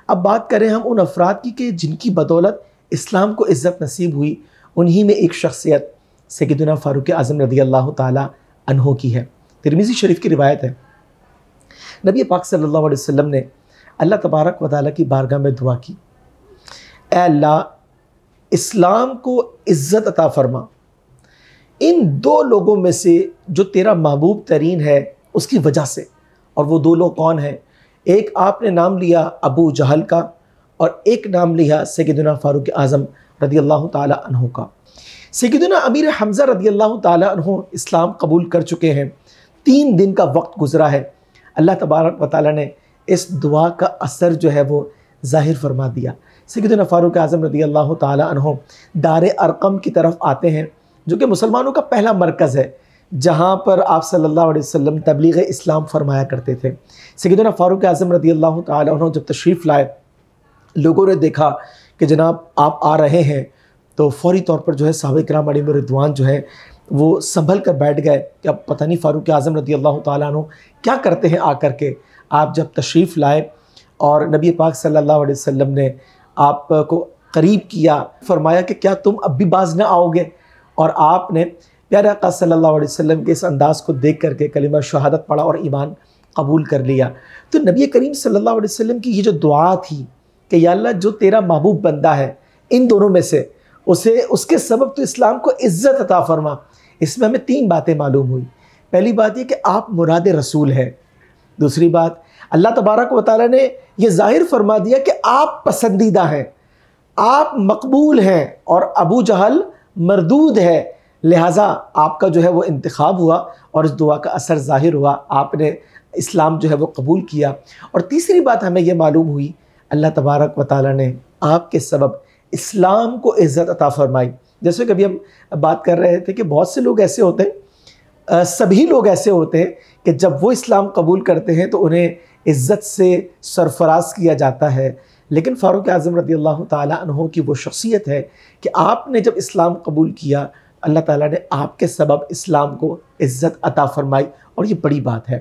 اب بات کریں ہم ان افراد کی کہ جن کی بدولت اسلام کو عزت نصیب ہوئی، انہی میں ایک شخصیت سیدنا فاروق اعظم رضی اللہ تعالی عنہ کی ہے۔ ترمذی شریف کی روایت ہے، نبی پاک صلی اللہ علیہ وسلم نے اللہ تبارک و تعالیٰ کی بارگاہ میں دعا کی، اے اللہ اسلام کو عزت عطا فرما ان دو لوگوں میں سے جو تیرا محبوب ترین ہے اس کی وجہ سے۔ اور وہ دو لوگ کون ہیں؟ ایک آپ نے نام لیا ابو جہل کا، اور ایک نام لیا سیدنا فاروق اعظم رضی اللہ تعالی عنہ کا۔ سیدنا امیر حمزہ رضی اللہ تعالی عنہ اسلام قبول کر چکے ہیں، 3 دن کا وقت گزرا ہے، اللہ تبارک و تعالیٰ نے اس دعا کا اثر جو ہے وہ ظاہر فرما دیا۔ سیدنا فاروق اعظم رضی اللہ تعالی عنہ دار ارقم کی طرف آتے ہیں، جو کہ مسلمانوں کا پہلا مرکز ہے، جہاں پر آپ صلی اللہ علیہ وسلم تبلیغ اسلام فرمایا کرتے تھے۔ سیدنا فاروق اعظم رضی اللہ تعالی عنہ جب تشریف لائے، لوگوں نے دیکھا کہ جناب آپ آ رہے ہیں، تو فوری طور پر جو ہے صحابہ کرام علیہم رضوان جو ہے وہ سنبھل کر بیٹھ گئے کہ اب پتہ نہیں فاروق اعظم رضی اللہ تعالیٰ عنہ کیا کرتے ہیں آ کر کے۔ آپ جب تشریف لائے اور نبی پاک صلی اللہ علیہ وسلم نے آپ کو قریب کیا، فرمایا کہ کیا تم اب بھی باز نہ آؤ گے؟ اور آپ نے پیارے آقا صلی اللہ علیہ وسلم کے اس انداز کو دیکھ کر کے کلمہ شہادت پڑھا اور ایمان قبول کر لیا۔ تو نبی کریم صلی اللہ علیہ وسلم کی یہ جو دعا تھی کہ یا اللہ جو تیرا محبوب بندہ ہے ان دونوں میں سے اس کے سبب تو اسلام کو عزت عطا فرما، اس میں ہمیں 3 باتیں معلوم ہوئی۔ پہلی بات یہ کہ آپ مراد رسول ہیں، دوسری بات اللہ تبارک و تعالیٰ نے یہ ظاہر فرما دیا کہ آپ پسندیدہ ہیں، آپ مقبول ہیں، اور ابو جہل مردود ہے، لہٰذا آپ کا جو ہے وہ انتخاب ہوا اور اس دعا کا اثر ظاہر ہوا، آپ نے اسلام جو ہے وہ قبول کیا۔ اور تیسری بات ہمیں یہ معلوم ہوئی، اللہ تبارک و تعالیٰ نے آپ کے سبب اسلام کو عزت عطا فرمائی۔ جیسے کہ ابھی ہم بات کر رہے تھے کہ بہت سے لوگ ایسے ہوتے ہیں، سبھی لوگ ایسے ہوتے ہیں کہ جب وہ اسلام قبول کرتے ہیں تو انہیں عزت سے سرفراز کیا جاتا ہے، لیکن فاروق اعظم رضی اللہ تعالیٰ عنہ کی وہ شخصیت ہے کہ آپ نے جب اسلام قبول کیا، اللہ تعالیٰ نے آپ کے سبب اسلام کو عزت عطا فرمائی، اور یہ بڑی بات ہے۔